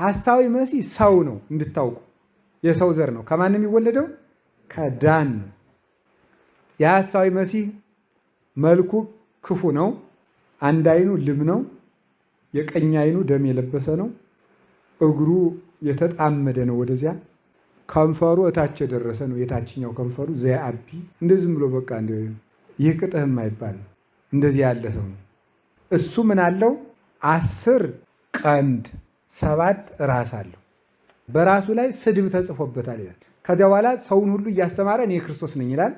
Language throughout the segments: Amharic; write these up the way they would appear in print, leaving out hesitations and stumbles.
ሐሳዊ መሲህ ሰው ነው እንድታውቁ፣ የሰው ዘር ነው። ከማን የሚወለደው? ከዳን ነው። የሐሳዊ መሲህ መልኩ ክፉ ነው። አንድ አይኑ ልም ነው። የቀኝ አይኑ ደም የለበሰ ነው። እግሩ የተጣመደ ነው ወደዚያ። ከንፈሩ እታች የደረሰ ነው። የታችኛው ከንፈሩ ዘያቢ እንደዚህ ብሎ በቃ ይህ ቅጥህ የማይባል እንደዚህ ያለ ሰው ነው። እሱ ምን አለው? 10 ቀንድ 7 ራስ አለው። በራሱ ላይ ስድብ ተጽፎበታል ይላል። ከዚያ በኋላ ሰውን ሁሉ እያስተማረ እኔ ክርስቶስ ነኝ ይላል።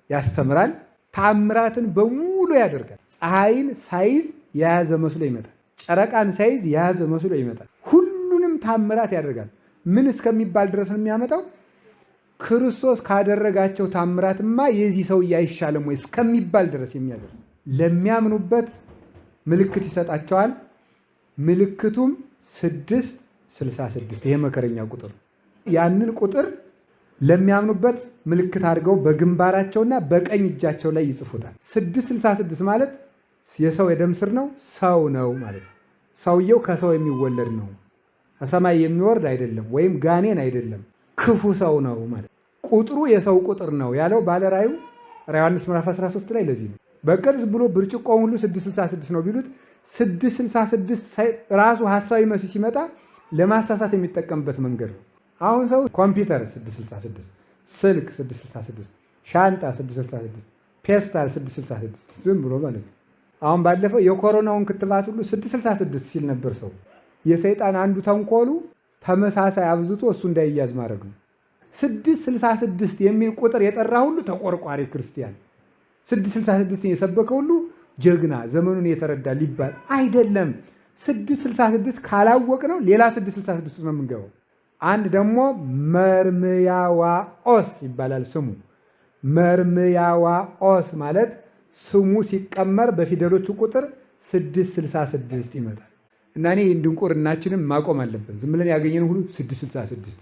ያስተምራል። ተአምራትን በሙሉ ያደርጋል። ፀሐይን ሳይዝ የያዘ መስሎ ይመጣል። ጨረቃን ሳይዝ የያዘ መስሎ ይመጣል። ሁሉንም ተአምራት ያደርጋል። ምን እስከሚባል ድረስ ነው የሚያመጣው? ክርስቶስ ካደረጋቸው ተአምራትማ የዚህ ሰውዬ አይሻልም ወይ እስከሚባል ድረስ የሚያደርስ። ለሚያምኑበት ምልክት ይሰጣቸዋል። ምልክቱም 666 ይሄ መከረኛ ቁጥር። ያንን ቁጥር ለሚያምኑበት ምልክት አድርገው በግንባራቸውና በቀኝ እጃቸው ላይ ይጽፉታል። 666 ማለት የሰው የደም ስር ነው። ሰው ነው ማለት ነው። ሰውየው ከሰው የሚወለድ ነው። ከሰማይ የሚወርድ አይደለም፣ ወይም ጋኔን አይደለም። ክፉ ሰው ነው ማለት። ቁጥሩ የሰው ቁጥር ነው ያለው ባለራእዩ ዮሐንስ ምዕራፍ 13 ላይ ለዚህ ነው። በቅርጽ ብሎ ብርጭቆውን ሁሉ 666 ነው ቢሉት 666 ራሱ ሐሳዊ መሲህ ሲመጣ ለማሳሳት የሚጠቀምበት መንገድ ነው። አሁን ሰው ኮምፒውተር 666፣ ስልክ 666፣ ሻንጣ 666፣ ፔስታል 666 ዝም ብሎ ማለት ነው። አሁን ባለፈው የኮሮናውን ክትባት ሁሉ 666 ሲል ነበር ሰው። የሰይጣን አንዱ ተንኮሉ ተመሳሳይ አብዝቶ እሱ እንዳይያዝ ማድረግ ነው። 666 የሚል ቁጥር የጠራ ሁሉ ተቆርቋሪ ክርስቲያን፣ 666 የሰበከ ሁሉ ጀግና፣ ዘመኑን የተረዳ ሊባል አይደለም። 666 ካላወቅ ነው ሌላ 666 ነው የምንገባው። አንድ ደግሞ መርምያዋኦስ ይባላል ስሙ። መርምያዋኦስ ማለት ስሙ ሲቀመር በፊደሎቹ ቁጥር 666 ይመጣል። እና እኔ ድንቁርናችንም ማቆም አለብን። ዝም ብለን ያገኘን ሁሉ 666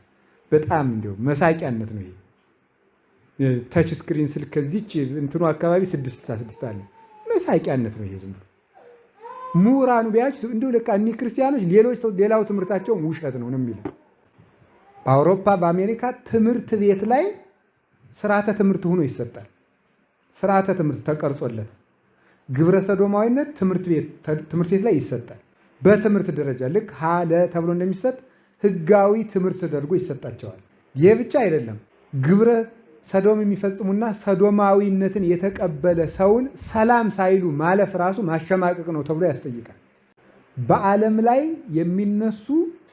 በጣም እንዲያው መሳቂያነት ነው። ይሄ ታች ስክሪን ስልክ ከዚች እንትኑ አካባቢ 666 አለ። መሳቂያነት ነው ይሄ። ዝም ብሎ ምሁራኑ ቢያችሁ እንዲሁ ለካ እኒ ክርስቲያኖች ሌላው ትምህርታቸው ውሸት ነው የሚለው። በአውሮፓ በአሜሪካ ትምህርት ቤት ላይ ስርዓተ ትምህርት ሆኖ ይሰጣል። ስርዓተ ትምህርት ተቀርጾለት ግብረ ሰዶማዊነት ትምህርት ቤት ላይ ይሰጣል። በትምህርት ደረጃ ልክ ሀለ ተብሎ እንደሚሰጥ ህጋዊ ትምህርት ተደርጎ ይሰጣቸዋል። ይህ ብቻ አይደለም። ግብረ ሰዶም የሚፈጽሙና ሰዶማዊነትን የተቀበለ ሰውን ሰላም ሳይሉ ማለፍ ራሱ ማሸማቀቅ ነው ተብሎ ያስጠይቃል። በዓለም ላይ የሚነሱ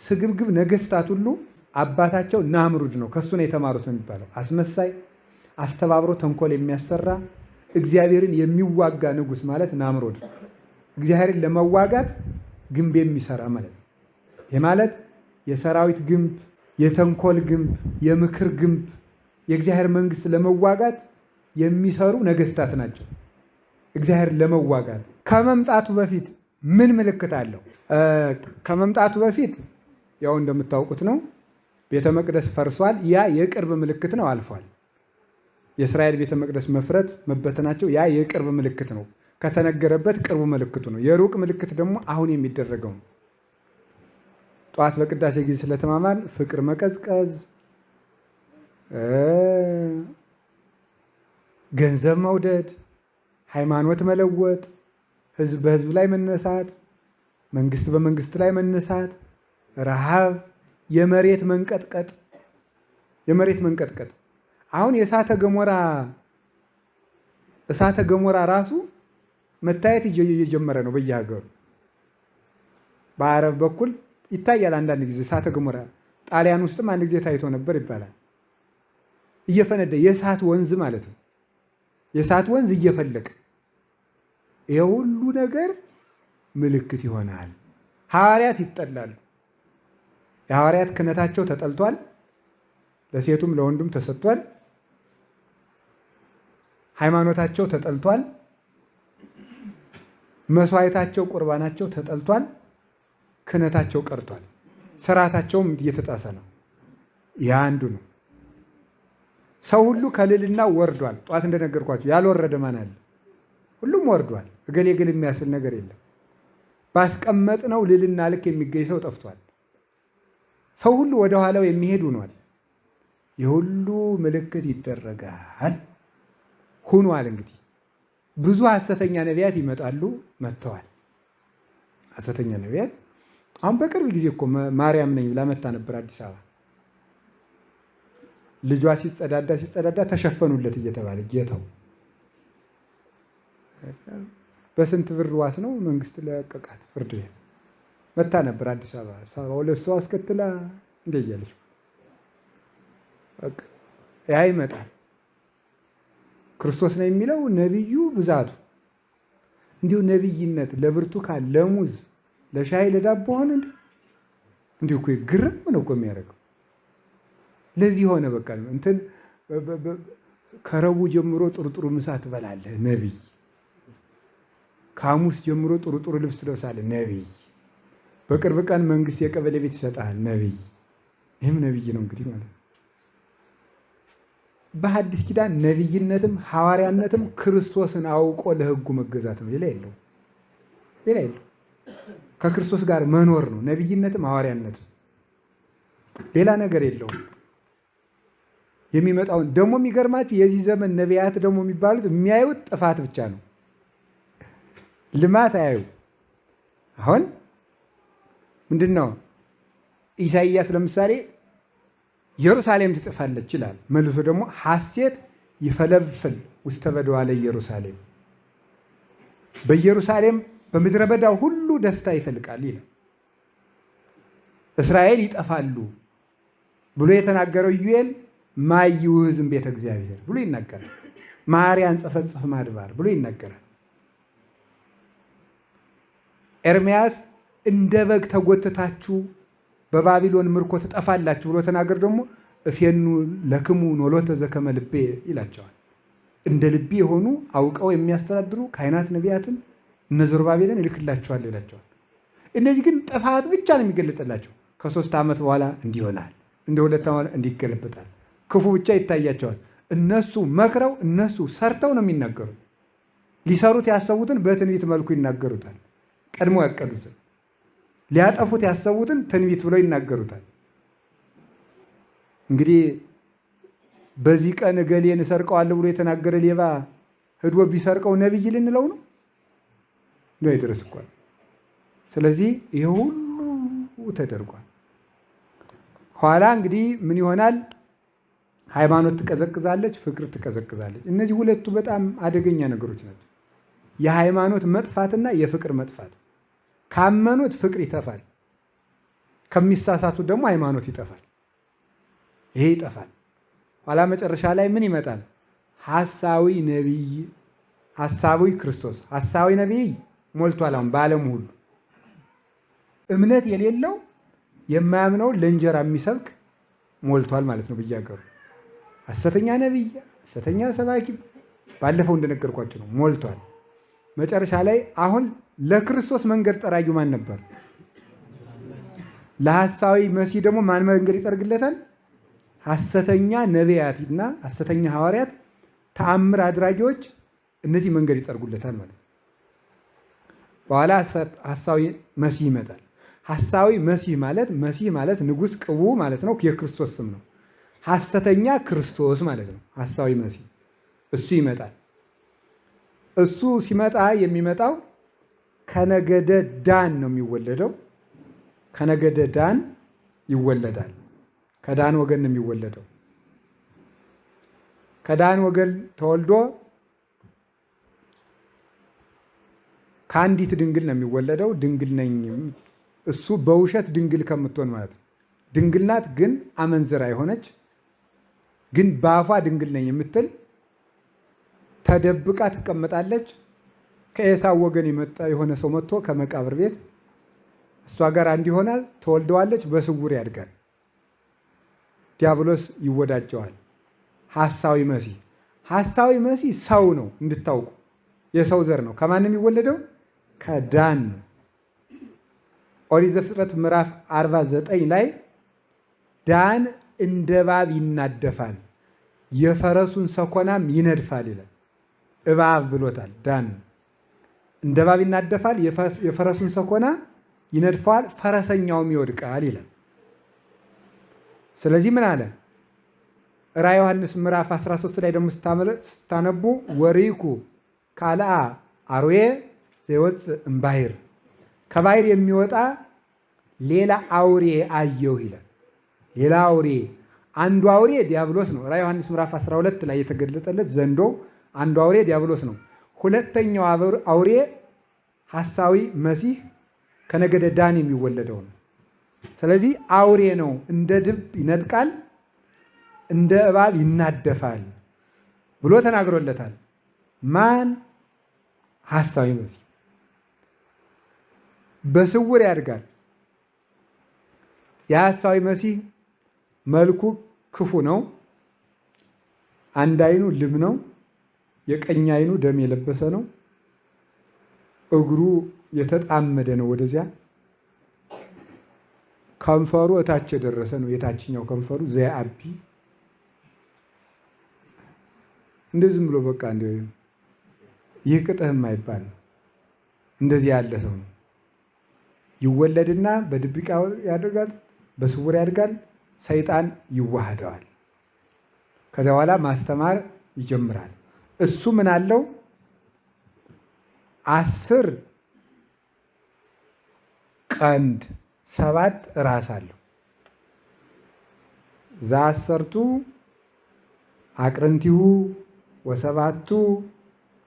ስግብግብ ነገስታት ሁሉ አባታቸው ናምሩድ ነው። ከሱ ነው የተማሩት ነው የሚባለው። አስመሳይ፣ አስተባብሮ ተንኮል የሚያሰራ እግዚአብሔርን የሚዋጋ ንጉስ ማለት ናምሩድ። እግዚአብሔርን ለመዋጋት ግንብ የሚሰራ ማለት ነው። ይህ ማለት የሰራዊት ግንብ፣ የተንኮል ግንብ፣ የምክር ግንብ፣ የእግዚአብሔር መንግስት ለመዋጋት የሚሰሩ ነገስታት ናቸው። እግዚአብሔር ለመዋጋት ከመምጣቱ በፊት ምን ምልክት አለው? ከመምጣቱ በፊት ያው እንደምታውቁት ነው። ቤተ መቅደስ ፈርሷል። ያ የቅርብ ምልክት ነው፣ አልፏል። የእስራኤል ቤተ መቅደስ መፍረት መበተናቸው ያ የቅርብ ምልክት ነው። ከተነገረበት ቅርቡ ምልክቱ ነው። የሩቅ ምልክት ደግሞ አሁን የሚደረገው ነው። ጠዋት በቅዳሴ ጊዜ ስለተማማል ፍቅር መቀዝቀዝ፣ ገንዘብ መውደድ፣ ሃይማኖት መለወጥ፣ ህዝብ በህዝብ ላይ መነሳት፣ መንግስት በመንግስት ላይ መነሳት፣ ረሃብ፣ የመሬት መንቀጥቀጥ። አሁን የእሳተ ገሞራ ራሱ መታየት እየጀመረ ነው በየሀገሩ። በአረብ በኩል ይታያል አንዳንድ ጊዜ እሳተ ገሞራ። ጣሊያን ውስጥም አንድ ጊዜ ታይቶ ነበር ይባላል። እየፈነዳ የእሳት ወንዝ ማለት ነው። የእሳት ወንዝ እየፈለቀ ይሄ ሁሉ ነገር ምልክት ይሆናል። ሐዋርያት ይጠላሉ። የሐዋርያት ክህነታቸው ተጠልቷል። ለሴቱም ለወንዱም ተሰጥቷል። ሃይማኖታቸው ተጠልቷል። መስዋዕታቸው ቁርባናቸው ተጠልቷል። ክህነታቸው ቀርቷል። ስርዓታቸውም እየተጣሰ ነው። ያ አንዱ ነው። ሰው ሁሉ ከልልና ወርዷል። ጧት እንደነገርኳቸው ያልወረደ ማን አለ? ሁሉም ወርዷል። እገሌ ግል የሚያስብል ነገር የለም። ባስቀመጥነው ልልና ልክ የሚገኝ ሰው ጠፍቷል። ሰው ሁሉ ወደ ኋላው የሚሄድ ሆኗል። የሁሉ ምልክት ይደረጋል ሆኗል። እንግዲህ ብዙ ሐሰተኛ ነቢያት ይመጣሉ፣ መጥተዋል። ሐሰተኛ ነቢያት አሁን በቅርብ ጊዜ እኮ ማርያም ነኝ ብላ መታ ነበር አዲስ አበባ። ልጇ ሲጸዳዳ ተሸፈኑለት እየተባለ ጌታው በስንት ብር ዋስ ነው መንግስት ለቀቃት ፍርድ ቤት መታ ነበር አዲስ አበባ። 72 ሰው አስከትላ እንደ እያለች በቃ ያ ይመጣል። ክርስቶስ ነው የሚለው ነብዩ ብዛቱ እንዲሁ ነብይነት ለብርቱካን ለሙዝ ለሻይ ለዳቦ ሆነ እንዲሁ እኮ ግርም ነው እኮ የሚያደርገው። ለዚህ ሆነ በቃ እንትን ከረቡዕ ጀምሮ ጥሩ ምሳ ትበላለህ ነብይ። ከሐሙስ ጀምሮ ጥሩ ልብስ ትለብሳለህ ነብይ። በቅርብ ቀን መንግስት የቀበሌ ቤት ይሰጣል ነብይ። ይህም ነብይ ነው እንግዲህ ማለት ነው። በሐዲስ ኪዳን ነብይነትም ሐዋርያነትም ክርስቶስን አውቆ ለሕጉ መገዛት ነው። ሌላ የለው። ከክርስቶስ ጋር መኖር ነው ነብይነትም ሐዋርያነትም። ሌላ ነገር የለውም። የሚመጣውን ደግሞ የሚገርማችሁ የዚህ ዘመን ነቢያት ደግሞ የሚባሉት የሚያዩት ጥፋት ብቻ ነው፣ ልማት አያዩ። አሁን ምንድን ነው ኢሳይያስ ለምሳሌ ኢየሩሳሌም ትጠፋለች ይላል። መልሶ ደግሞ ሐሴት ይፈለፍል ውስተ በደዋ ለኢየሩሳሌም፣ በኢየሩሳሌም በምድረ በዳው ሁሉ ደስታ ይፈልቃል ይላል። እስራኤል ይጠፋሉ ብሎ የተናገረው ኢዩኤል ማይውህዝም ቤተ እግዚአብሔር ብሎ ይናገራል። ማርያን ጸፈጽፍ ማድባር ብሎ ይናገራል። ኤርምያስ እንደ በግ ተጎትታችሁ በባቢሎን ምርኮ ትጠፋላችሁ ብሎ ተናገር ደግሞ እፌኑ ለክሙ ኖሎተ ዘከመ ልቤ ይላቸዋል። እንደ ልቤ የሆኑ አውቀው የሚያስተዳድሩ ካህናት ነቢያትን እነ ዘሩባቤልን ይልክላቸዋል ይላቸዋል። እነዚህ ግን ጥፋት ብቻ ነው የሚገለጥላቸው። ከ3 ዓመት በኋላ እንዲህ ይሆናል፣ እንደ 2 ዓመት እንዲገለበጣል። ክፉ ብቻ ይታያቸዋል። እነሱ መክረው እነሱ ሰርተው ነው የሚናገሩት። ሊሰሩት ያሰቡትን በትንቢት መልኩ ይናገሩታል። ቀድሞ ያቀዱትን ሊያጠፉት ያሰቡትን ትንቢት ብለው ይናገሩታል። እንግዲህ በዚህ ቀን እገሌን እሰርቀዋለሁ ብሎ የተናገረ ሌባ ሄዶ ቢሰርቀው ነብይ ልንለው ነው? ነው ይድረስ እኮ። ስለዚህ ይሄ ሁሉ ተደርጓል። ኋላ እንግዲህ ምን ይሆናል? ሃይማኖት ትቀዘቅዛለች፣ ፍቅር ትቀዘቅዛለች። እነዚህ ሁለቱ በጣም አደገኛ ነገሮች ናቸው። የሃይማኖት መጥፋትና የፍቅር መጥፋት። ካመኑት ፍቅር ይጠፋል፣ ከሚሳሳቱት ደግሞ ሃይማኖት ይጠፋል። ይሄ ይጠፋል። ኋላ መጨረሻ ላይ ምን ይመጣል? ሐሳዊ ነቢይ፣ ሐሳዊ ክርስቶስ፣ ሐሳዊ ነቢይ ሞልቷል አሁን በዓለም ሁሉ። እምነት የሌለው የማያምነውን ለእንጀራ የሚሰብክ ሞልቷል ማለት ነው በየሀገሩ። ሐሰተኛ ነቢይ፣ ሐሰተኛ ሰባኪ ባለፈው እንደነገርኳቸው ነው ሞልቷል። መጨረሻ ላይ አሁን ለክርስቶስ መንገድ ጠራጊው ማን ነበር? ለሐሳዊ መሲህ ደግሞ ማን መንገድ ይጠርግለታል? ሐሰተኛ ነቢያትና ሐሰተኛ ሐዋርያት፣ ተአምር አድራጊዎች፣ እነዚህ መንገድ ይጠርጉለታል ማለት ነው። በኋላ ሐሳዊ መሲህ ይመጣል። ሐሳዊ መሲህ ማለት ንጉሥ ቅቡ ማለት ነው፣ የክርስቶስ ስም ነው። ሐሰተኛ ክርስቶስ ማለት ነው ሐሳዊ መሲህ። እሱ ይመጣል። እሱ ሲመጣ የሚመጣው ከነገደ ዳን ነው የሚወለደው። ከነገደ ዳን ይወለዳል። ከዳን ወገን ነው የሚወለደው። ከዳን ወገን ተወልዶ ከአንዲት ድንግል ነው የሚወለደው። ድንግል ነኝ እሱ በውሸት ድንግል ከምትሆን ማለት ነው። ድንግል ናት ግን አመንዝራ የሆነች ግን በአፏ ድንግል ነኝ የምትል ተደብቃ ትቀመጣለች። ከኤሳው ወገን የመጣ የሆነ ሰው መጥቶ ከመቃብር ቤት እሷ ጋር አንድ ይሆናል። ተወልደዋለች። በስውር ያድጋል። ዲያብሎስ ይወዳጀዋል። ሐሳዊ መሲህ ሰው ነው እንድታውቁ፣ የሰው ዘር ነው። ከማን የሚወለደው? ከዳን። ኦሪት ዘፍጥረት ምዕራፍ 49 ላይ ዳን እንደ እባብ ይናደፋል፣ የፈረሱን ሰኮናም ይነድፋል ይላል። እባብ ብሎታል። ዳን እንደ እባብ ይናደፋል፣ የፈረሱን ሰኮና ይነድፈዋል፣ ፈረሰኛውም ይወድቃል ይላል። ስለዚህ ምን አለ ራዕየ ዮሐንስ ምዕራፍ 13 ላይ ደግሞ ስታነቡ ወሪኩ ካልአ አርዌ ዘይወፅእ እምባሕር ከባሕር የሚወጣ ሌላ አውሬ አየሁ ይላል። ሌላ አውሬ፣ አንዱ አውሬ ዲያብሎስ ነው። ራዕየ ዮሐንስ ምዕራፍ 12 ላይ የተገለጠለት ዘንዶ አንዱ አውሬ ዲያብሎስ ነው። ሁለተኛው አውሬ ሐሳዊ መሲህ ከነገደ ዳን የሚወለደው ነው። ስለዚህ አውሬ ነው። እንደ ድብ ይነጥቃል፣ እንደ እባብ ይናደፋል ብሎ ተናግሮለታል። ማን? ሐሳዊ መሲህ። በስውር ያድጋል። የሐሳዊ መሲህ መልኩ ክፉ ነው። አንድ አይኑ ልም ነው። የቀኝ አይኑ ደም የለበሰ ነው። እግሩ የተጣመደ ነው ወደዚያ። ከንፈሩ እታች የደረሰ ነው። የታችኛው ከንፈሩ ዘያቢ እንደዚህ ብሎ በቃ እንደ ይህ ቅጥህ የማይባል ነው። እንደዚህ ያለ ሰው ነው። ይወለድና በድብቅ ያደርጋል፣ በስውር ያድጋል። ሰይጣን ይዋሃደዋል። ከዚያ በኋላ ማስተማር ይጀምራል። እሱ ምን አለው? 10 ቀንድ 7 ራስ አለው። ዘአሰርቱ አቅርንቲሁ ወሰባቱ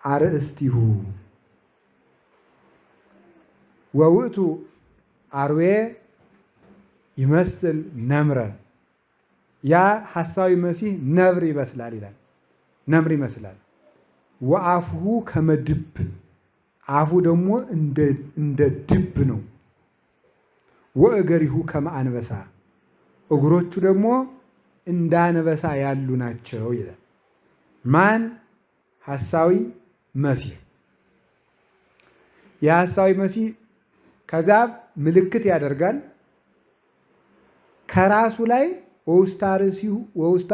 አርእስቲሁ ወውእቱ አርዌ ይመስል ነምረ። ያ ሐሳዊ መሲህ ነብር ይመስላል ይላል። ነምር ይመስላል። ወአፍሁ ከመድብ፣ አፉ ደግሞ እንደ ድብ ነው። ወእገሪሁ ከመአንበሳ፣ እግሮቹ ደግሞ እንደ አንበሳ ያሉ ናቸው ይላል። ማን? ሐሳዊ መሲህ። የሐሳዊ መሲህ ከዛ ምልክት ያደርጋል። ከራሱ ላይ ወውስተ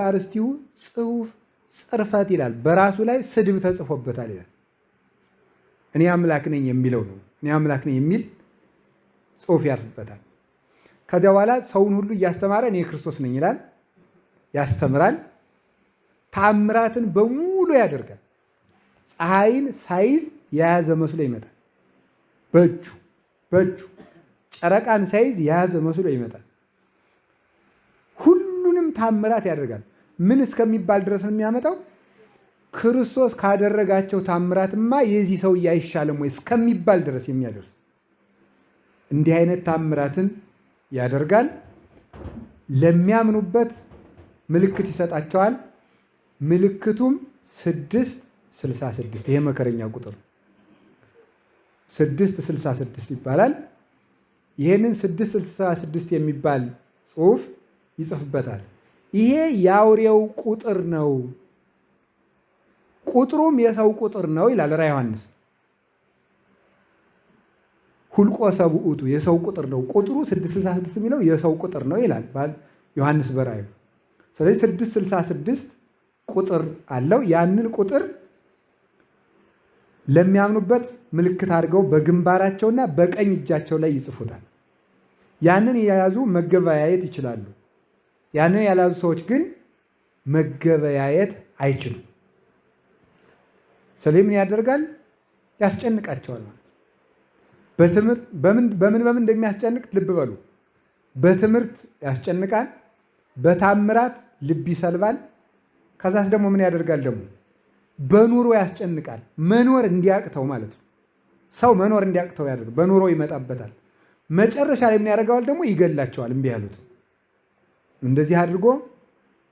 አርእስቲሁ ጽሑፍ ጽርፈት ይላል። በራሱ ላይ ስድብ ተጽፎበታል ይላል። እኔ አምላክ ነኝ የሚለው ነው። እኔ አምላክ ነኝ የሚል ጽሑፍ ያርፍበታል። ከዚያ በኋላ ሰውን ሁሉ እያስተማረ እኔ ክርስቶስ ነኝ ይላል። ያስተምራል። ታምራትን በሙሉ ያደርጋል። ፀሐይን ሳይዝ የያዘ መስሎ ይመጣል። በእጁ ጨረቃን ሳይዝ የያዘ መስሎ ይመጣል። ሁሉንም ታምራት ያደርጋል። ምን እስከሚባል ድረስ ነው የሚያመጣው? ክርስቶስ ካደረጋቸው ታምራትማ የዚህ ሰውዬ አይሻልም ወይ እስከሚባል ድረስ የሚያደርስ እንዲህ አይነት ታምራትን ያደርጋል። ለሚያምኑበት ምልክት ይሰጣቸዋል። ምልክቱም 666 ይሄ መከረኛ ቁጥር 666 ይባላል። ይሄንን 666 የሚባል ጽሑፍ ይጽፍበታል። ይሄ የአውሬው ቁጥር ነው፣ ቁጥሩም የሰው ቁጥር ነው ይላል ራዕየ ዮሐንስ። ሁልቆ ሰብኡቱ የሰው ቁጥር ነው። ቁጥሩ 666 የሚለው የሰው ቁጥር ነው ይላል ዮሐንስ በራእዩ። ስለዚህ 666 ቁጥር አለው። ያንን ቁጥር ለሚያምኑበት ምልክት አድርገው በግንባራቸውና በቀኝ እጃቸው ላይ ይጽፉታል። ያንን የያዙ መገበያየት ይችላሉ። ያንን ያልያዙ ሰዎች ግን መገበያየት አይችሉም። ስለዚህ ምን ያደርጋል? ያስጨንቃቸዋል ማለት። በትምህርት በምን እንደሚያስጨንቅ ልብ በሉ። በትምህርት ያስጨንቃል። በታምራት ልብ ይሰልባል። ከዛስ ደግሞ ምን ያደርጋል? ደግሞ በኑሮ ያስጨንቃል። መኖር እንዲያቅተው ማለት ነው። ሰው መኖር እንዲያቅተው ያደርጋል። በኑሮ ይመጣበታል። መጨረሻ ላይ ምን ያደርገዋል? ደግሞ ይገላቸዋል። እምቢ ያሉት እንደዚህ አድርጎ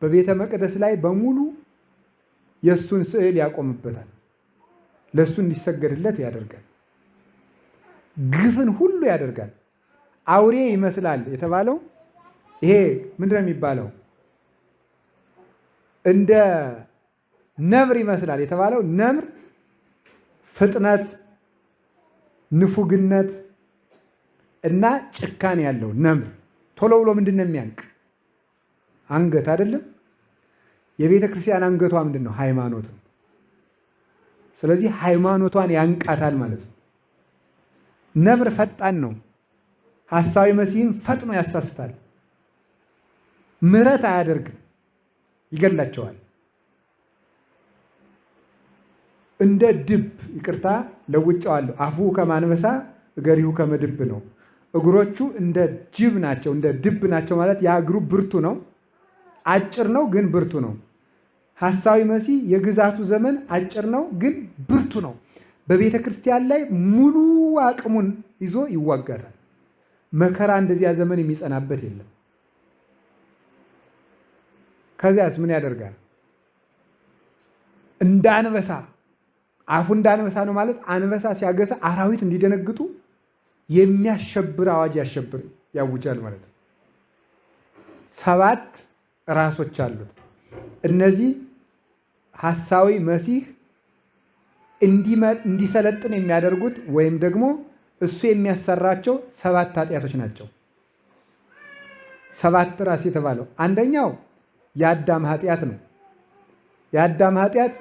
በቤተ መቅደስ ላይ በሙሉ የእሱን ስዕል ያቆምበታል። ለእሱ እንዲሰገድለት ያደርጋል። ግፍን ሁሉ ያደርጋል። አውሬ ይመስላል የተባለው ይሄ ምንድን ነው የሚባለው? እንደ ነብር ይመስላል የተባለው ነብር ፍጥነት፣ ንፉግነት እና ጭካኔ ያለው ነብር ቶሎ ብሎ ምንድን ነው የሚያንቅ? አንገት አይደለም። የቤተ ክርስቲያን አንገቷ ምንድን ነው? ሃይማኖት ነው። ስለዚህ ሃይማኖቷን ያንቃታል ማለት ነው። ነብር ፈጣን ነው። ሐሳዊ መሲህም ፈጥኖ ያሳስታል። ምሕረት አያደርግም፣ ይገላቸዋል። እንደ ድብ ይቅርታ ለውጫዋለሁ። አፉ ከማንበሳ እገሪሁ ከመድብ ነው። እግሮቹ እንደ ጅብ ናቸው፣ እንደ ድብ ናቸው ማለት ያ እግሩ ብርቱ ነው፣ አጭር ነው ግን ብርቱ ነው። ሐሳዊ መሲህ የግዛቱ ዘመን አጭር ነው ግን ብርቱ ነው። በቤተ ክርስቲያን ላይ ሙሉ አቅሙን ይዞ ይዋጋታል። መከራ እንደዚያ ዘመን የሚጸናበት የለም። ከዚያስ ምን ያደርጋል? እንደ አንበሳ አፉ እንደ አንበሳ ነው ማለት አንበሳ ሲያገሳ አራዊት እንዲደነግጡ የሚያሸብር አዋጅ ያውጃል ማለት ነው። 7 ራሶች አሉት። እነዚህ ሐሳዊ መሲህ እንዲሰለጥን የሚያደርጉት ወይም ደግሞ እሱ የሚያሰራቸው 7 ኃጢአቶች ናቸው። 7 ራስ የተባለው አንደኛው የአዳም ኃጢአት ነው። የአዳም ኃጢአት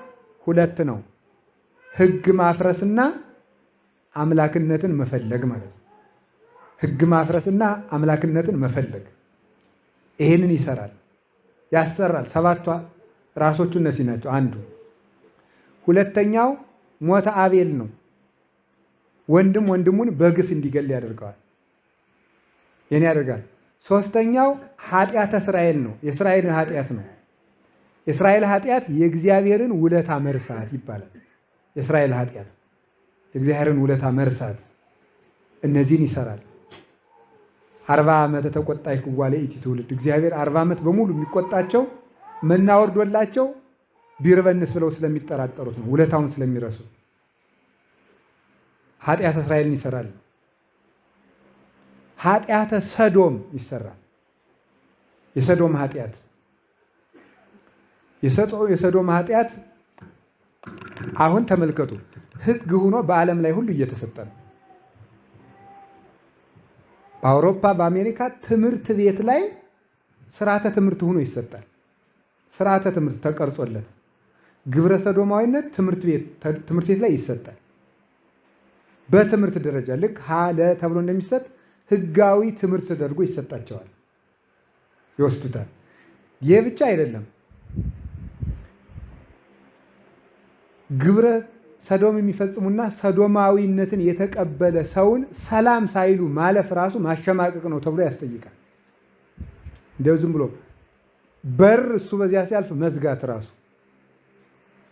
2 ነው። ሕግ ማፍረስና አምላክነትን መፈለግ ማለት ነው። ሕግ ማፍረስና አምላክነትን መፈለግ ይሄንን ይሰራል፣ ያሰራል። 7 ራሶቹ እነዚህ ናቸው። አንዱ። ሁለተኛው ሞተ አቤል ነው። ወንድም ወንድሙን በግፍ እንዲገል ያደርገዋል። ይህን ያደርጋል። 3ኛው ኃጢአተ እስራኤል ነው። የእስራኤልን ኃጢአት ነው። የእስራኤል ኃጢአት የእግዚአብሔርን ውለታ መርሳት ይባላል። የእስራኤል ኃጢአት የእግዚአብሔርን ውለታ መርሳት፣ እነዚህን ይሰራል። 40 ዓመት ተቆጣይ ክዋለ ኢቲ ትውልድ እግዚአብሔር 40 ዓመት በሙሉ የሚቆጣቸው መና ወርዶላቸው ቢርበንስ ብለው ስለሚጠራጠሩት ነው፣ ውለታውን ስለሚረሱ። ኃጢአተ እስራኤልን ይሰራል። ኃጢአተ ሰዶም ይሰራል። የሰዶም ኃጢአት የሰዶም ኃጢአት አሁን ተመልከቱ፣ ሕግ ሆኖ በዓለም ላይ ሁሉ እየተሰጠ ነው። በአውሮፓ በአሜሪካ ትምህርት ቤት ላይ ስርዓተ ትምህርት ሆኖ ይሰጣል። ስርዓተ ትምህርት ተቀርጾለት ግብረ ሰዶማዊነት ትምህርት ቤት ላይ ይሰጣል። በትምህርት ደረጃ ልክ ሀለ ተብሎ እንደሚሰጥ ህጋዊ ትምህርት ተደርጎ ይሰጣቸዋል፣ ይወስዱታል። ይህ ብቻ አይደለም። ግብረ ሰዶም የሚፈጽሙና ሰዶማዊነትን የተቀበለ ሰውን ሰላም ሳይሉ ማለፍ ራሱ ማሸማቀቅ ነው ተብሎ ያስጠይቃል። እንደው ዝም ብሎ በር እሱ በዚያ ሲያልፍ መዝጋት ራሱ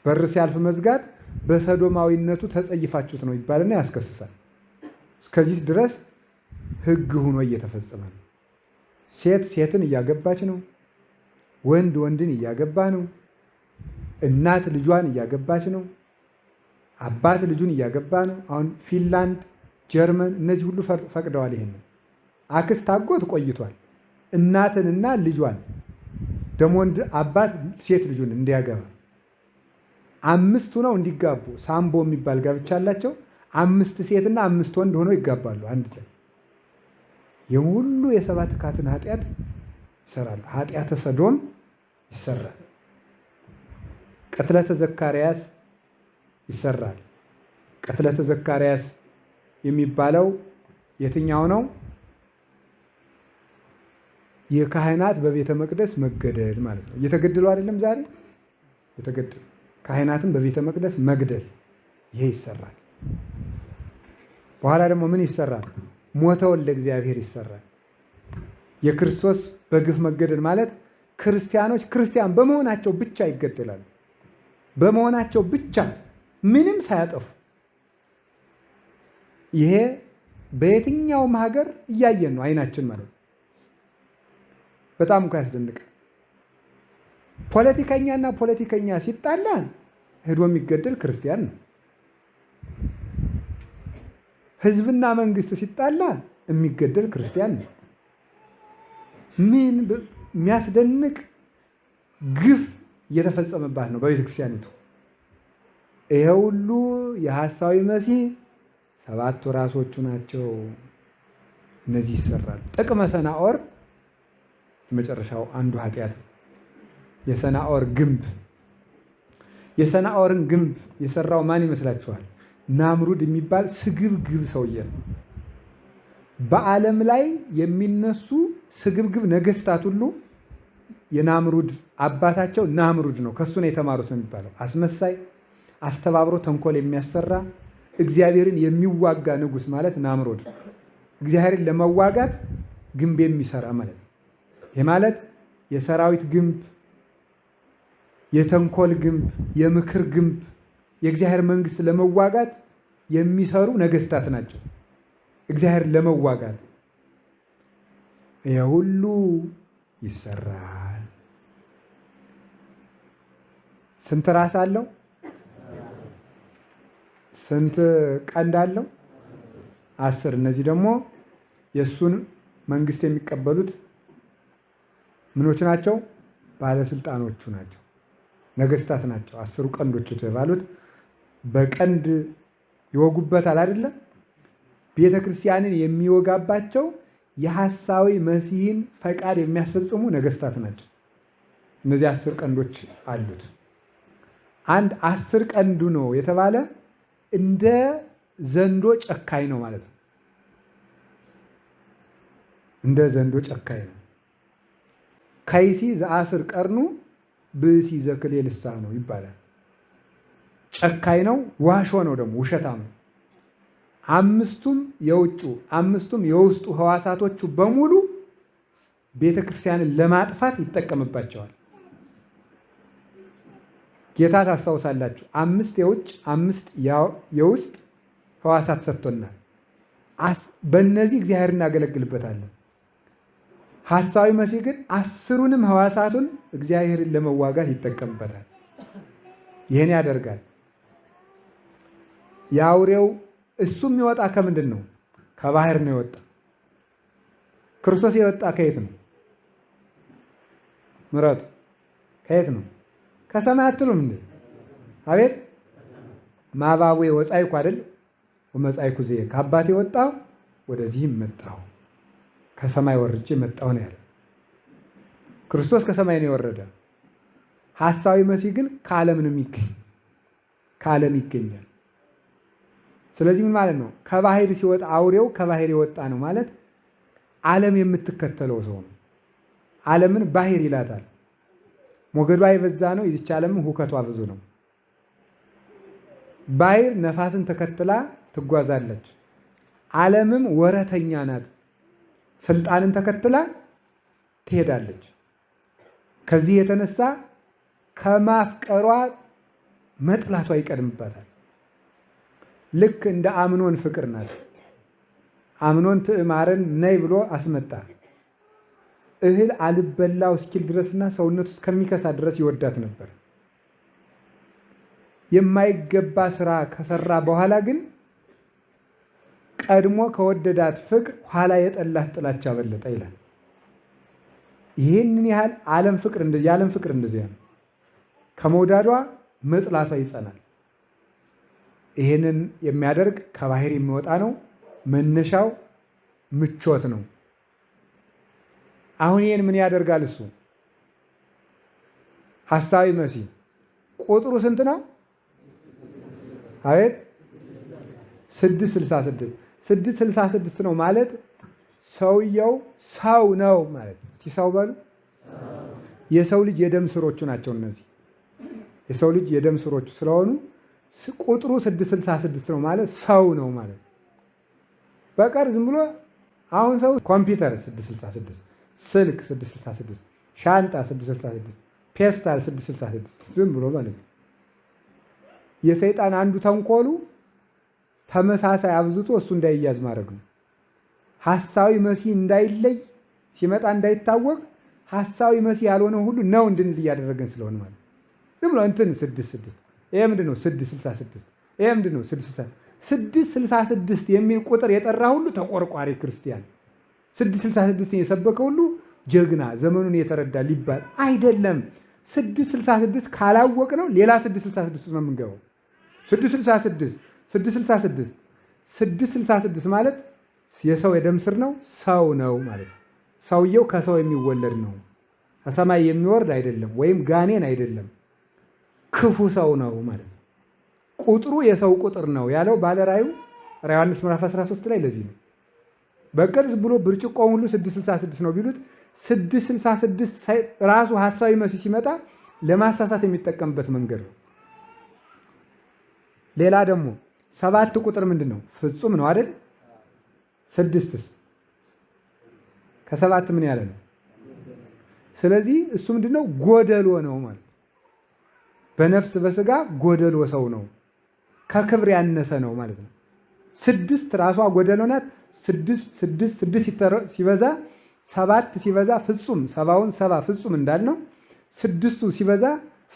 በር ሲያልፍ መዝጋት በሰዶማዊነቱ ተጸይፋችሁት ነው ይባልና ያስከስሳል። እስከዚህ ድረስ ህግ ሆኖ እየተፈጸመ ነው። ሴት ሴትን እያገባች ነው። ወንድ ወንድን እያገባ ነው። እናት ልጇን እያገባች ነው። አባት ልጁን እያገባ ነው። አሁን ፊንላንድ፣ ጀርመን እነዚህ ሁሉ ፈቅደዋል። ይሄንን አክስት አጎት ቆይቷል። እናትንና ልጇን ደግሞ ወንድ አባት ሴት ልጁን እንዲያገባ 5 ነው እንዲጋቡ ሳምቦ የሚባል ጋብቻ አላቸው። 5 ሴትና 5 ወንድ ሆነው ይጋባሉ አንድ ላይ። የሁሉ የ7 ካትን ኃጢአት ይሰራሉ። ኃጢአተ ሰዶም ይሰራል። ቅትለተ ዘካርያስ ይሰራል። ቅትለተ ዘካርያስ የሚባለው የትኛው ነው? የካህናት በቤተ መቅደስ መገደል ማለት ነው። እየተገደሉ አይደለም ዛሬ የተገደሉ ካህናትን በቤተ መቅደስ መግደል፣ ይሄ ይሰራል። በኋላ ደግሞ ምን ይሰራል? ሞተ ወልደ እግዚአብሔር ይሰራል። የክርስቶስ በግፍ መገደል ማለት ክርስቲያኖች ክርስቲያን በመሆናቸው ብቻ ይገደላሉ። በመሆናቸው ብቻ ምንም ሳያጠፉ። ይሄ በየትኛውም ሀገር እያየን ነው፣ አይናችን ማለት ነው። በጣም እኮ ያስደንቃል። ፖለቲከኛና ፖለቲከኛ ሲጣላ ሄዶ የሚገደል ክርስቲያን ነው። ህዝብና መንግስት ሲጣላ የሚገደል ክርስቲያን ነው። ምን የሚያስደንቅ ግፍ እየተፈጸመባት ነው በቤተክርስቲያኒቱ። ይሄ ሁሉ የሐሳዊ መሲህ 7 ራሶቹ ናቸው። እነዚህ ይሰራል። ጥቅመ ሰናኦር የመጨረሻው አንዱ ኃጢአት ነው። የሰናኦር ግንብ። የሰናኦርን ግንብ የሰራው ማን ይመስላችኋል? ናምሩድ የሚባል ስግብግብ ሰውዬ ነው። በዓለም ላይ የሚነሱ ስግብግብ ነገስታት ሁሉ የናምሩድ አባታቸው ናምሩድ ነው። ከሱ ነው የተማሩት ነው የሚባለው። አስመሳይ፣ አስተባብሮ ተንኮል የሚያሰራ እግዚአብሔርን የሚዋጋ ንጉሥ ማለት ናምሩድ። እግዚአብሔርን ለመዋጋት ግንብ የሚሰራ ማለት ነው። ይህ ማለት የሰራዊት ግንብ፣ የተንኮል ግንብ፣ የምክር ግንብ፣ የእግዚአብሔር መንግስት ለመዋጋት የሚሰሩ ነገስታት ናቸው። እግዚአብሔር ለመዋጋት ይህ ሁሉ ይሰራል። ስንት ራስ አለው? ስንት ቀንድ አለው? 10። እነዚህ ደግሞ የእሱን መንግስት የሚቀበሉት ምኖች ናቸው? ባለስልጣኖቹ ናቸው፣ ነገስታት ናቸው። 10 ቀንዶች የተባሉት በቀንድ ይወጉበታል አይደለም? ቤተ ክርስቲያንን የሚወጋባቸው የሐሳዊ መሲህን ፈቃድ የሚያስፈጽሙ ነገስታት ናቸው። እነዚህ 10 ቀንዶች አሉት። አንድ 10 ቀንዱ ነው የተባለ እንደ ዘንዶ ጨካኝ ነው ማለት ነው። እንደ ዘንዶ ጨካኝ ነው። ከይሲ ዘአስር ቀርኑ ብእሲ ዘክሌ ልሳኑ ነው ይባላል። ጨካኝ ነው፣ ዋሾ ነው፣ ደግሞ ውሸታም ነው። 5ቱም የውጩ 5ቱም የውስጡ ህዋሳቶቹ በሙሉ ቤተክርስቲያንን ለማጥፋት ይጠቀምባቸዋል። ጌታ ታስታውሳላችሁ፣ 5 የውጭ 5 የውስጥ ህዋሳት ሰጥቶናል። በእነዚህ እግዚአብሔር እናገለግልበታለን። ሐሳዊ መሲህ ግን 10ሩንም ህዋሳቱን እግዚአብሔርን ለመዋጋት ይጠቀምበታል። ይህን ያደርጋል። የአውሬው እሱ የሚወጣ ከምንድን ነው? ከባህር ነው የወጣ። ክርስቶስ የወጣ ከየት ነው? ምረጡ። ከየት ነው? ከሰማይ አትሉም እንዴ? አቤት ማባዌ ወፃይኩ አይደል? ወመፃይኩ ዘ ከአባቴ ወጣሁ ወደዚህም መጣሁ፣ ከሰማይ ወርጄ መጣሁ ነው ያለ። ክርስቶስ ከሰማይ ነው የወረደ። ሐሳዊ መሲህ ግን ከዓለም ነው የሚገኝ፣ ከዓለም ይገኛል። ስለዚህ ምን ማለት ነው? ከባህር ሲወጣ አውሬው ከባህር የወጣ ነው ማለት ዓለም የምትከተለው ሰው ነው። ዓለምን ባህር ይላታል። ሞገዷ የበዛ ነው። ይህች ዓለምም ሁከቷ ብዙ ነው። ባህር ነፋስን ተከትላ ትጓዛለች። ዓለምም ወረተኛ ናት። ስልጣንን ተከትላ ትሄዳለች። ከዚህ የተነሳ ከማፍቀሯ መጥላቷ ይቀድምባታል። ልክ እንደ አምኖን ፍቅር ናት። አምኖን ትዕማርን ነይ ብሎ አስመጣ። እህል አልበላው እስኪል ድረስና ሰውነቱ እስከሚከሳ ድረስ ይወዳት ነበር። የማይገባ ስራ ከሰራ በኋላ ግን ቀድሞ ከወደዳት ፍቅር ኋላ የጠላት ጥላቻ በለጠ ይላል። ይህንን ያህል የዓለም ፍቅር እንደዚያ ነው። ከመውዳዷ መጥላቷ ይጸናል። ይህንን የሚያደርግ ከባህር የሚወጣ ነው። መነሻው ምቾት ነው። አሁን ይህን ምን ያደርጋል እሱ? ሐሳዊ መሲህ ቁጥሩ ስንት ነው? አቤት 666 666 ነው ማለት ሰውየው ሰው ነው ማለት ነው። ሲሰው በሉ የሰው ልጅ የደም ስሮቹ ናቸው እነዚህ። የሰው ልጅ የደም ስሮቹ ስለሆኑ ቁጥሩ 666 ነው ማለት ሰው ነው ማለት። በቀር ዝም ብሎ አሁን ሰው ኮምፒውተር 666፣ ስልክ 666፣ ሻንጣ 666፣ ፔስታል 666 ዝም ብሎ ማለት ነው። የሰይጣን አንዱ ተንኮሉ ተመሳሳይ አብዝቶ እሱ እንዳይያዝ ማድረግ ነው። ሐሳዊ መሲህ እንዳይለይ ሲመጣ እንዳይታወቅ ሐሳዊ መሲህ ያልሆነ ሁሉ ነው እንድንል እያደረገን ስለሆነ ማለት ዝም ብሎ እንትን 66 ይሄ ምንድነው? 666 ይሄ ምንድነው? 666 የሚል ቁጥር የጠራ ሁሉ ተቆርቋሪ ክርስቲያን፣ 666 የሰበከ ሁሉ ጀግና፣ ዘመኑን የተረዳ ሊባል አይደለም። 666 ካላወቅ ነው ሌላ 666 ነው የምንገባው። 666 ማለት የሰው የደም ስር ነው፣ ሰው ነው ማለት ነው። ሰውየው ከሰው የሚወለድ ነው፣ ከሰማይ የሚወርድ አይደለም፣ ወይም ጋኔን አይደለም፣ ክፉ ሰው ነው ማለት ነው። ቁጥሩ የሰው ቁጥር ነው ያለው ባለ ራእዩ ዮሐንስ ምዕራፍ 13 ላይ ለዚህ ነው። በቅርብ ብሎ ብርጭቆውን ሁሉ 666 ነው ቢሉት 666 ራሱ ሐሳዊ መሲህ ሲመጣ ለማሳሳት የሚጠቀምበት መንገድ ነው። ሌላ ደግሞ 7 ቁጥር ምንድን ነው? ፍጹም ነው አይደል? 6ስ ከ7 ምን ያለ ነው? ስለዚህ እሱ ምንድነው? ጎደሎ ነው ማለት በነፍስ በስጋ ጎደሎ ሰው ነው፣ ከክብር ያነሰ ነው ማለት ነው። 6 ራሷ ጎደሎ ናት። 6 ሲበዛ 7 ሲበዛ ፍጹም 70ውን 70 ፍጹም እንዳልነው 6ቱ ሲበዛ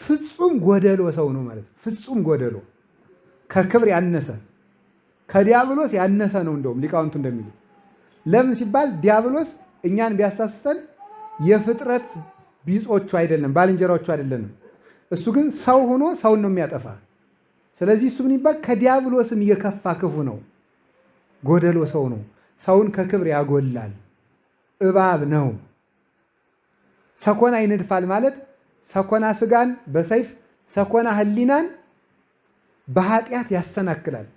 ፍጹም ጎደሎ ሰው ነው ማለት ነው። ፍጹም ጎደሎ ከክብር ያነሰ ከዲያብሎስ ያነሰ ነው። እንደውም ሊቃውንቱ እንደሚሉት ለምን ሲባል ዲያብሎስ እኛን ቢያሳስተን የፍጥረት ቢጾቹ አይደለም፣ ባልንጀራዎቹ አይደለም። እሱ ግን ሰው ሆኖ ሰውን ነው የሚያጠፋ። ስለዚህ እሱ ምን ይባል? ከዲያብሎስም የከፋ ክፉ ነው፣ ጎደሎ ሰው ነው። ሰውን ከክብር ያጎላል፣ እባብ ነው። ሰኮና ይነድፋል ማለት ሰኮና ስጋን በሰይፍ ሰኮና ህሊናን በኃጢአት ያሰናክላል።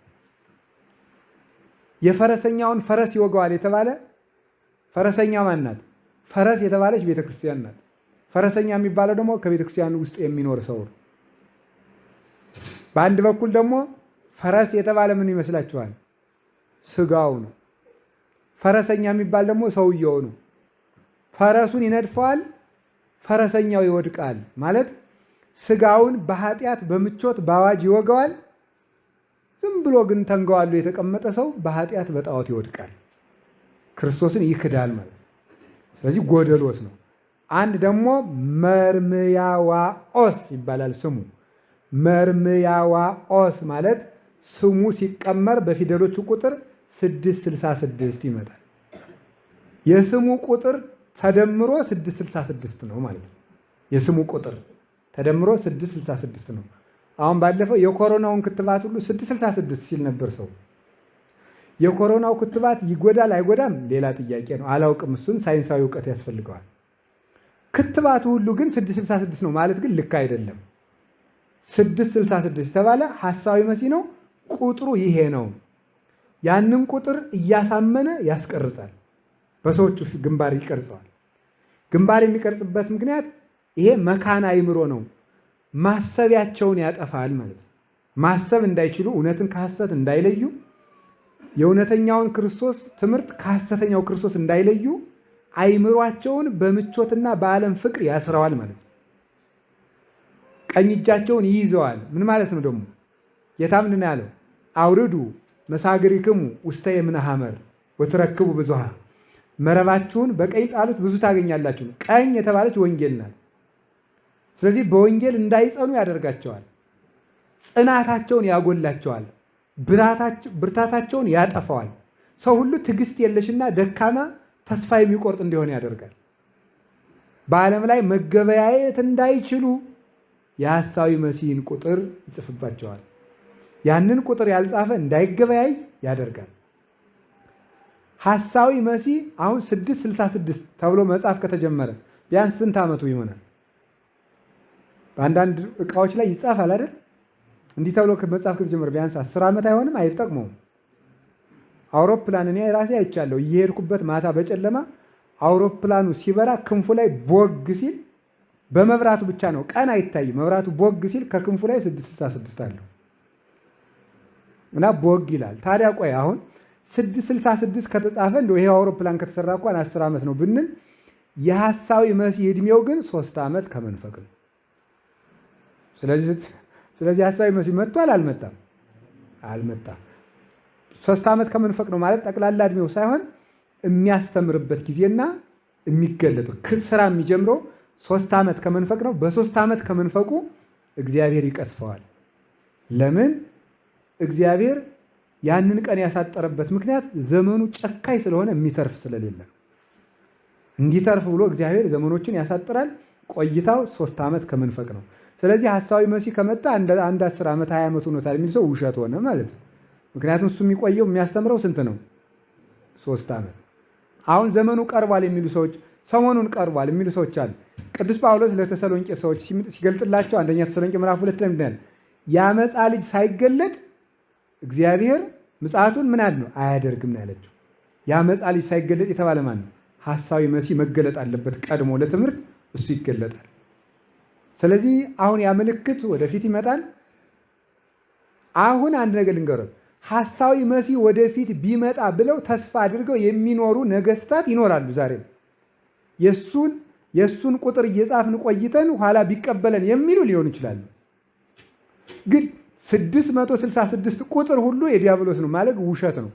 የፈረሰኛውን ፈረስ ይወጋዋል የተባለ ፈረሰኛ ማን ናት? ፈረስ የተባለች ቤተክርስቲያን ናት። ፈረሰኛ የሚባለው ደግሞ ከቤተክርስቲያን ውስጥ የሚኖር ሰው ነው። በአንድ በኩል ደግሞ ፈረስ የተባለ ምን ይመስላችኋል? ስጋው ነው። ፈረሰኛ የሚባል ደግሞ ሰውየው ነው። ፈረሱን ይነድፈዋል፣ ፈረሰኛው ይወድቃል ማለት ስጋውን በኃጢአት በምቾት በአዋጅ ይወገዋል። ዝም ብሎ ግን ተንገዋሉ የተቀመጠ ሰው በኃጢአት በጣዖት ይወድቃል፣ ክርስቶስን ይክዳል ማለት ነው። ስለዚህ ጎደሎስ ነው። አንድ ደግሞ መርምያዋኦስ ይባላል ስሙ። መርምያዋኦስ ማለት ስሙ ሲቀመር በፊደሎቹ ቁጥር 666 ይመጣል። የስሙ ቁጥር ተደምሮ 666 ነው ማለት ነው። የስሙ ቁጥር ተደምሮ 666 ነው። አሁን ባለፈው የኮሮናውን ክትባት ሁሉ 666 ሲል ነበር ሰው። የኮሮናው ክትባት ይጎዳል አይጎዳም ሌላ ጥያቄ ነው፣ አላውቅም። እሱን ሳይንሳዊ እውቀት ያስፈልገዋል። ክትባቱ ሁሉ ግን 666 ነው ማለት ግን ልክ አይደለም። 666 የተባለ ሐሳዊ መሲህ ነው። ቁጥሩ ይሄ ነው። ያንን ቁጥር እያሳመነ ያስቀርጻል። በሰዎቹ ግንባር ይቀርጸዋል። ግንባር የሚቀርጽበት ምክንያት ይሄ መካና አይምሮ ነው። ማሰቢያቸውን ያጠፋል ማለት ነው። ማሰብ እንዳይችሉ፣ እውነትን ከሐሰት እንዳይለዩ፣ የእውነተኛውን ክርስቶስ ትምህርት ከሐሰተኛው ክርስቶስ እንዳይለዩ አይምሯቸውን በምቾትና በዓለም ፍቅር ያስረዋል ማለት ነው። ቀኝ እጃቸውን ይይዘዋል። ምን ማለት ነው ደግሞ? ጌታ ምንድን ነው ያለው? አውርዱ መሳግሪክሙ ውስተ የምነ ሐመር ወትረክቡ ብዙሃ፣ መረባችሁን በቀኝ ጣሉት ብዙ ታገኛላችሁ። ቀኝ የተባለች ወንጌል ናት። ስለዚህ በወንጌል እንዳይጸኑ ያደርጋቸዋል። ጽናታቸውን ያጎላቸዋል። ብርታታቸውን ያጠፋዋል። ሰው ሁሉ ትዕግስት የለሽና ደካማ ተስፋ የሚቆርጥ እንዲሆን ያደርጋል። በዓለም ላይ መገበያየት እንዳይችሉ የሐሳዊ መሲህን ቁጥር ይጽፍባቸዋል። ያንን ቁጥር ያልጻፈ እንዳይገበያይ ያደርጋል። ሐሳዊ መሲህ አሁን 666 ተብሎ መጽሐፍ ከተጀመረ ቢያንስ ስንት ዓመቱ ይሆናል? በአንዳንድ እቃዎች ላይ ይጻፋል አይደል? እንዲህ ተብሎ መጽሐፍ ከተጀመረ ቢያንስ 10 ዓመት አይሆንም? አይጠቅመውም። አውሮፕላን እኔ ራሴ አይቻለሁ። እየሄድኩበት ማታ በጨለማ አውሮፕላኑ ሲበራ ክንፉ ላይ ቦግ ሲል በመብራቱ ብቻ ነው፣ ቀን አይታይም። መብራቱ ቦግ ሲል ከክንፉ ላይ 666 አለው እና ቦግ ይላል። ታዲያ ቆይ አሁን 666 ከተጻፈ እንደው ይሄ አውሮፕላን ከተሰራ እንኳን 10 ዓመት ነው ብንል የሐሳዊ መሲህ እድሜው ግን 3 ዓመት ከመንፈቅ ነው። ስለዚህ ሐሳዊ መሲህ መጥቷል አልመጣም? አልመጣም። 3 ዓመት ከመንፈቅ ነው ማለት ጠቅላላ እድሜው ሳይሆን የሚያስተምርበት ጊዜና የሚገለጠው ስራ የሚጀምረው 3 ዓመት ከመንፈቅ ነው። በ3 ዓመት ከመንፈቁ እግዚአብሔር ይቀስፈዋል። ለምን? እግዚአብሔር ያንን ቀን ያሳጠረበት ምክንያት ዘመኑ ጨካኝ ስለሆነ የሚተርፍ ስለሌለ እንዲተርፍ ብሎ እግዚአብሔር ዘመኖችን ያሳጥራል። ቆይታው 3 ዓመት ከመንፈቅ ነው። ስለዚህ ሐሳዊ መሲህ ከመጣ አንድ 10 ዓመት 20 ዓመት ሆኖታል የሚል ሰው ውሸት ሆነ ማለት ነው። ምክንያቱም እሱ የሚቆየው የሚያስተምረው ስንት ነው? 3 ዓመት። አሁን ዘመኑ ቀርቧል የሚሉ ሰዎች፣ ሰሞኑን ቀርቧል የሚሉ ሰዎች አሉ። ቅዱስ ጳውሎስ ለተሰሎንቄ ሰዎች ሲገልጥላቸው አንደኛ ተሰሎንቄ ምዕራፍ 2 ላይ ምንድን ነው? የአመፃ ልጅ ሳይገለጥ እግዚአብሔር ምጽአቱን ምን አለ ነው አያደርግም ነው ያለችው። የአመፃ ልጅ ሳይገለጥ የተባለ ማን ነው? ሐሳዊ መሲህ መገለጥ አለበት። ቀድሞ ለትምህርት እሱ ይገለጣል። ስለዚህ አሁን ያ ምልክት ወደፊት ይመጣል። አሁን አንድ ነገር ልንገረው፣ ሐሳዊ መሲህ ወደፊት ቢመጣ ብለው ተስፋ አድርገው የሚኖሩ ነገስታት ይኖራሉ። ዛሬ የእሱን ቁጥር እየጻፍን ቆይተን ኋላ ቢቀበለን የሚሉ ሊሆኑ ይችላሉ። ግን 666 ቁጥር ሁሉ የዲያብሎስ ነው ማለት ውሸት ነው።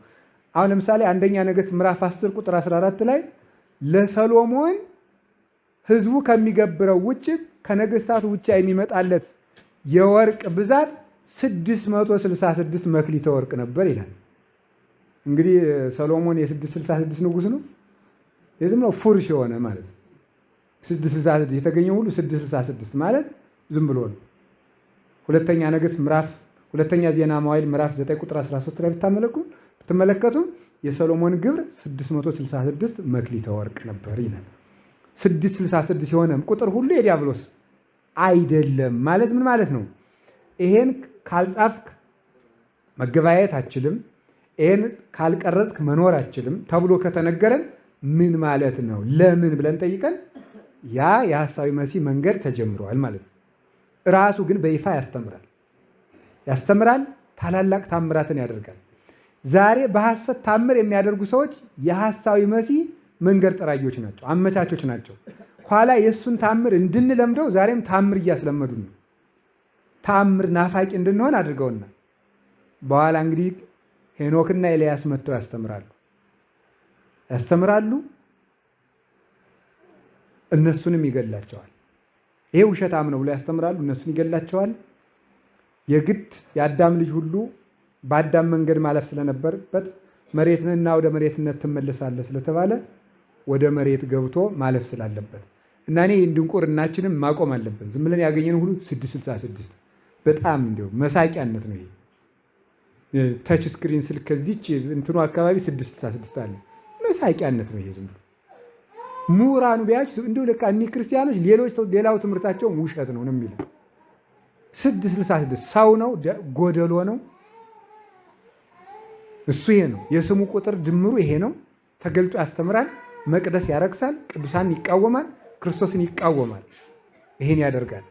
አሁን ለምሳሌ አንደኛ ነገሥት ምዕራፍ 10 ቁጥር 14 ላይ ለሰሎሞን ህዝቡ ከሚገብረው ውጭ ከነገስታቱ ውጭ የሚመጣለት የወርቅ ብዛት 666 መክሊተ ወርቅ ነበር ይላል። እንግዲህ ሰሎሞን የ666 ንጉስ ነው። የዝም ነው ፉርሽ የሆነ ማለት ነው። 666 የተገኘው ሁሉ 666 ማለት ዝም ብሎ ነው። ሁለተኛ ነገሥት ሁለተኛ ዜና መዋዕል ምዕራፍ 9 ቁጥር 13 ላይ ብትመለከቱ የሰሎሞን ግብር 666 መክሊተ ወርቅ ነበር ይላል። 666 የሆነ ቁጥር ሁሉ የዲያብሎስ አይደለም ማለት ምን ማለት ነው? ይሄን ካልጻፍክ መገበያየት አችልም፣ ይሄን ካልቀረጽክ መኖር አችልም ተብሎ ከተነገረን ምን ማለት ነው? ለምን ብለን ጠይቀን ያ የሐሳዊ መሲህ መንገድ ተጀምሯል ማለት ነው። ራሱ ግን በይፋ ያስተምራል፣ ታላላቅ ታምራትን ያደርጋል። ዛሬ በሐሰት ታምር የሚያደርጉ ሰዎች የሐሳዊ መሲህ መንገድ ጠራጊዎች ናቸው፣ አመቻቾች ናቸው። ኋላ የእሱን ታምር እንድንለምደው ዛሬም ታምር እያስለመዱ ነው። ታምር ናፋቂ እንድንሆን አድርገውና በኋላ እንግዲህ ሄኖክና ኤልያስ መጥተው ያስተምራሉ፣ እነሱንም ይገላቸዋል። ይሄ ውሸታም ነው ብሎ ያስተምራሉ፣ እነሱን ይገላቸዋል። የግድ የአዳም ልጅ ሁሉ በአዳም መንገድ ማለፍ ስለነበረበት መሬትንና ወደ መሬትነት ትመለሳለህ ስለተባለ ወደ መሬት ገብቶ ማለፍ ስላለበት እና እኔ ድንቁርናችንም ማቆም አለብን። ዝም ብለን ያገኘን ሁሉ 666 በጣም እንደው መሳቂያነት ነው። ይሄ ታች ስክሪን ስልክ ከዚች እንትኑ አካባቢ 666 አለ። መሳቂያነት ነው ይሄ። ዝም ብሎ ምሁራኑ ቢያች እንደው ለካ እኒ ክርስቲያኖች ሌላው ትምህርታቸው ውሸት ነው የሚለው 666 ሰው ነው፣ ጎደሎ ነው። እሱ ይሄ ነው የስሙ ቁጥር ድምሩ ይሄ ነው። ተገልጦ ያስተምራል፣ መቅደስ ያረክሳል፣ ቅዱሳን ይቃወማል፣ ክርስቶስን ይቃወማል። ይሄን ያደርጋል።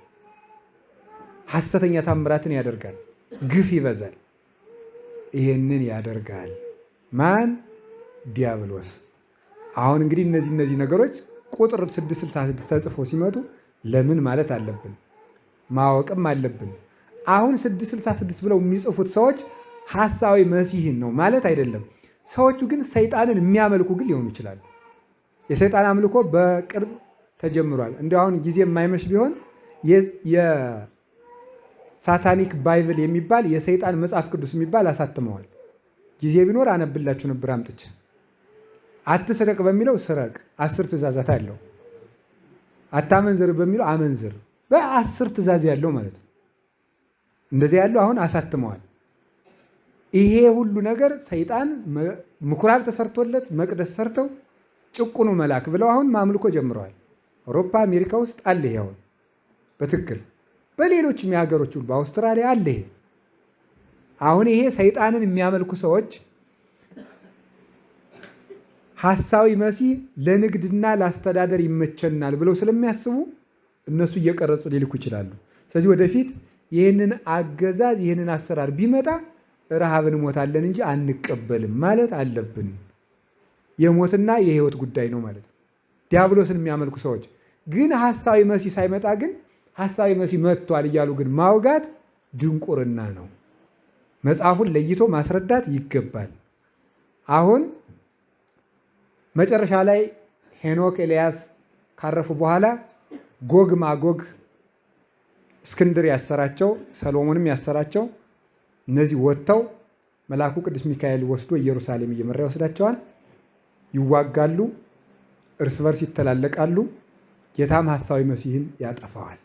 ሐሰተኛ ታምራትን ያደርጋል፣ ግፍ ይበዛል። ይሄንን ያደርጋል ማን? ዲያብሎስ። አሁን እንግዲህ እነዚህ ነገሮች ቁጥር 666 ተጽፎ ሲመጡ ለምን ማለት አለብን፣ ማወቅም አለብን። አሁን 666 ብለው የሚጽፉት ሰዎች ሐሳዊ መሲህን ነው ማለት አይደለም። ሰዎቹ ግን ሰይጣንን የሚያመልኩ ግን ሊሆኑ ይችላሉ። የሰይጣን አምልኮ በቅርብ ተጀምሯል። እንዲሁ አሁን ጊዜ የማይመሽ ቢሆን የሳታኒክ ባይብል የሚባል የሰይጣን መጽሐፍ ቅዱስ የሚባል አሳትመዋል። ጊዜ ቢኖር አነብላችሁ ነበር አምጥቼ። አትስረቅ በሚለው ስረቅ፣ 10 ትእዛዛት አለው። አታመንዝር በሚለው አመንዝር፣ በ10 ትእዛዝ ያለው ማለት ነው። እንደዚህ ያለው አሁን አሳትመዋል። ይሄ ሁሉ ነገር ሰይጣን ምኩራብ ተሰርቶለት መቅደስ ሰርተው ጭቁኑ መልአክ ብለው አሁን ማምልኮ ጀምረዋል። አውሮፓ አሜሪካ ውስጥ አለ ይሄ አሁን በትክክል በሌሎችም የሀገሮች ሁሉ በአውስትራሊያ አለ ይሄ። አሁን ይሄ ሰይጣንን የሚያመልኩ ሰዎች ሐሳዊ መሲህ ለንግድና ለአስተዳደር ይመቸናል ብለው ስለሚያስቡ እነሱ እየቀረጹ ሊልኩ ይችላሉ። ስለዚህ ወደፊት ይህንን አገዛዝ ይህንን አሰራር ቢመጣ ረሃብን ሞታለን እንጂ አንቀበልም ማለት አለብን። የሞትና የህይወት ጉዳይ ነው ማለት ነው። ዲያብሎስን የሚያመልኩ ሰዎች ግን ሐሳዊ መሲህ ሳይመጣ ግን ሐሳዊ መሲህ መጥቷል እያሉ ግን ማውጋት ድንቁርና ነው። መጽሐፉን ለይቶ ማስረዳት ይገባል። አሁን መጨረሻ ላይ ሄኖክ ኤልያስ ካረፉ በኋላ ጎግ ማጎግ እስክንድር ያሰራቸው፣ ሰሎሞንም ያሰራቸው እነዚህ ወጥተው መልአኩ ቅዱስ ሚካኤል ወስዶ ኢየሩሳሌም እየመራ ይወስዳቸዋል። ይዋጋሉ፣ እርስ በርስ ይተላለቃሉ። ጌታም ሐሳዊ መሲህን ያጠፋዋል።